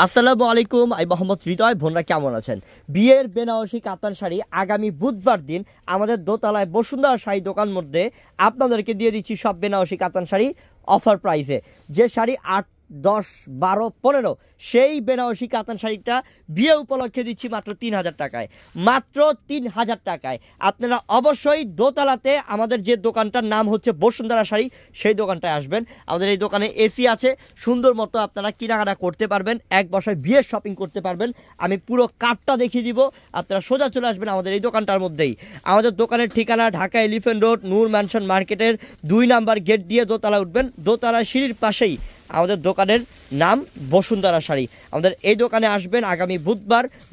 আসসালামু আলাইকুম, আমি মোহাম্মদ হৃদয়। বোনরা কেমন আছেন? বিয়ের বেনারসি কাতান শাড়ি আগামী বুধবার দিন আমাদের দোতলায় বসুন্ধরা শাড়ি দোকান মধ্যে আপনাদেরকে দিয়ে দিচ্ছি সব বেনারসি কাতান শাড়ি অফার প্রাইসে। যে শাড়ি 8, 10, 12, 15 সেই বেনারসি কাতান শাড়িটা বিয়ে উপলক্ষে দিচ্ছি মাত্র 3000 টাকায়। মাত্র 3000 টাকায় আপনারা অবশ্যই দোতলাতে আমাদের যে দোকানটার নাম হচ্ছে বসুন্ধরা শাড়ি, সেই দোকানটায় আসবেন। আমাদের এই দোকানে এসি আছে, সুন্দর মতো আপনারা কেনাকাটা করতে পারবেন, এক বসায় বিয়ের শপিং করতে পারবেন। আমি পুরো কার্ডটা দেখিয়ে দিব, আপনারা সোজা চলে আসবেন আমাদের এই দোকানটার মধ্যেই। আমাদের দোকানের ঠিকানা ঢাকা এলিফ্যান্ট রোড, নূর ম্যানশন মার্কেটের 2 নাম্বার গেট দিয়ে দোতলা উঠবেন। দোতলা সিঁড়ির পাশেই আমাদের দোকানের নাম বসুন্ধরা শাড়ি। আমাদের এই দোকানে আসবেন আগামী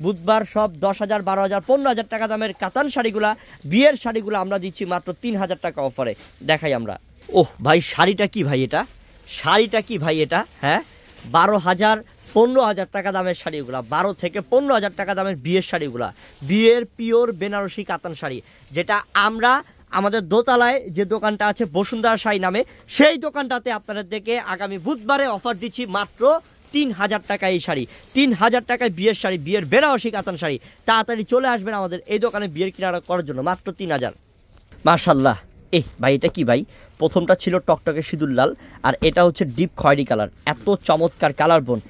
বুধবার সব 10,000, 12,000, 15,000 টাকা দামের কাতান শাড়িগুলা, বিয়ের শাড়িগুলো আমরা দিচ্ছি মাত্র 3000 টাকা অফারে। দেখাই আমরা। ওহ ভাই, শাড়িটা কি ভাই এটা? শাড়িটা কি ভাই এটা? হ্যাঁ, 12,000, 15,000 টাকা দামের শাড়িগুলা, 12 থেকে 15,000 টাকা দামের বিয়ের শাড়িগুলা, বিয়ের পিওর বেনারসি কাতান শাড়ি, যেটা আমরা আমাদের দোতলায় যে দোকানটা আছে বসুন্ধরা শাড়ি নামে, সেই দোকানটাতে আপনাদের থেকে আগামী বুধবারে অফার দিচ্ছি মাত্র 3000 টাকা এই শাড়ি। 3000 টাকায় বিয়ের শাড়ি, বিয়ের বেনারসি কাতান শাড়ি। তাড়াতাড়ি চলে আসবেন আমাদের এই দোকানে বিয়ের কেনাকাটা করার জন্য, মাত্র 3000। মাশাল্লাহ, ভাই এটা কি ভাই? প্রথমটা ছিল টকটকে সিঁদুর লাল, আর এটা হচ্ছে ডিপ খয়েরি কালার। এত চমৎকার কালার বোন,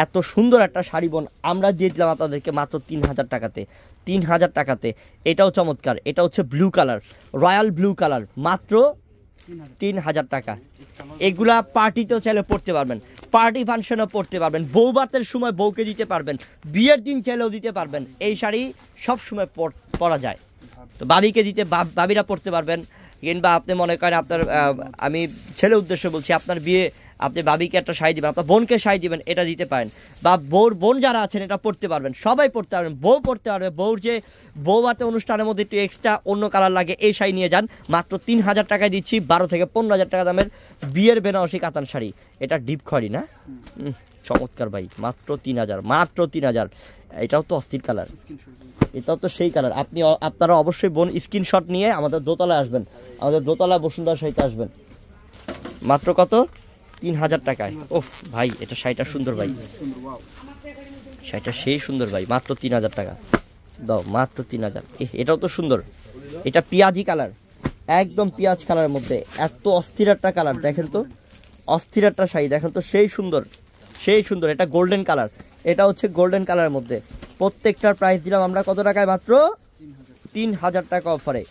এত সুন্দর একটা শাড়ি বোন আমরা দিয়ে দিলাম আপনাদেরকে মাত্র 3000 টাকাতে। 3000 টাকাতে। এটাও চমৎকার, এটা হচ্ছে blue colour, royal blue colour, মাত্র 3000 টাকা। এগুলা পার্টিতেও চাইলে পড়তে পারবেন, পার্টি ফাংশনেও পড়তে পারবেন, বৌভাতের সময় বউকে দিতে পারবেন, বিয়ের দিন চাইলেও দিতে পারবেন। এই শাড়ি সব সময় পরা যায়, তো বাবিকে দিতে বাবিরা পড়তে পারবেন। কিংবা আপনি মনে করেন আপনার, আমি ছেলে উদ্দেশ্য বলছি, আপনার বিয়ে, আপনি বাবিকে একটা শাড়ি দিবেন, আপনার বোনকে শাড়ি দিবেন, এটা দিতে পারেন। বা বোন যারা আছেন এটা পড়তে পারবেন, সবাই পড়তে পারবেন, বউ পড়তে পারবে। বউর যে বৌভাতে অনুষ্ঠানের মধ্যে একটু এক্সট্রা অন্য কালার লাগে, এই শাড়ি নিয়ে যান, মাত্র 3000 টাকায় দিচ্ছি। 12 থেকে 15,000 টাকা দামের বিয়ের বেনারসি কাতান শাড়ি। এটা ডিপ খয়েরি না? চমৎকার ভাই, মাত্র 3000, মাত্র 3000। এটাও তো অস্থির কালার, এটাও তো সেই কালার। আপনারা অবশ্যই বোন স্ক্রিনশট নিয়ে আমাদের দোতলায় আসবেন, আমাদের দোতলায় বসুন্ধরা শাড়িতে আসবেন। মাত্র কত? 3000 টাকায়। ওফ ভাই, এটা শাড়িটা সুন্দর ভাই, শাড়িটা সেই সুন্দর ভাই, মাত্র 3000 টাকা দাও, মাত্র 3000। এটাও তো সুন্দর, এটা পেঁয়াজি কালার, একদম পেঁয়াজ কালারের মধ্যে। এত অস্থির একটা কালার, দেখেন তো, অস্থির একটা শাড়ি, দেখেন তো, সেই সুন্দর, সেই সুন্দর। এটা গোল্ডেন কালার, এটা হচ্ছে গোল্ডেন কালারের মধ্যে। প্রত্যেকটার প্রাইস দিলাম আমরা কত টাকায়? মাত্র 3000 টাকা অফারে,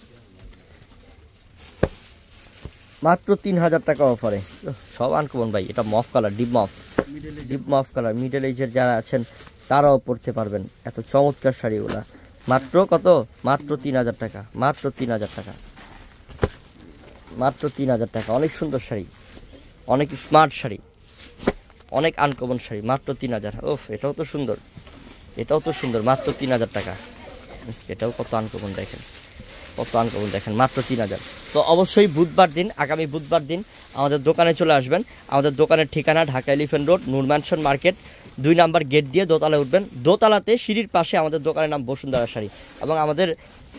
মাত্র 3000 টাকা অফারে। সব আনকমন ভাই। এটা মফ কালার, ডিপ মফ কালার, মিডল এজের যারা আছেন তারাও পড়তে পারবেন। এত চমৎকার শাড়িগুলা মাত্র কত? মাত্র 3000 টাকা, মাত্র 3000 টাকা, মাত্র 3000 টাকা। অনেক সুন্দর শাড়ি, অনেক স্মার্ট শাড়ি, অনেক আনকমন শাড়ি, মাত্র 3000। ওফ, এটাও তো সুন্দর, এটাও তো সুন্দর, মাত্র 3000 টাকা। এটাও কত আনকমন দেখেন, কত আনকমন দেখেন, মাত্র 3000। তো অবশ্যই বুধবার দিন, আগামী বুধবার দিন আমাদের দোকানে চলে আসবেন। আমাদের দোকানের ঠিকানা ঢাকা এলিফ্যান্ট রোড, নূর ম্যানশন মার্কেট, 2 নাম্বার গেট দিয়ে দোতলায় উঠবেন। দোতলাতে সিঁড়ির পাশে আমাদের দোকানের নাম বসুন্ধরা শাড়ি, এবং আমাদের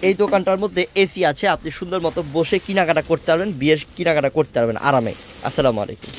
এই দোকানটার মধ্যে এসি আছে, আপনি সুন্দর মতো বসে কেনাকাটা করতে পারবেন, বিয়ের কেনাকাটা করতে পারবেন আরামে। আসসালামু আলাইকুম।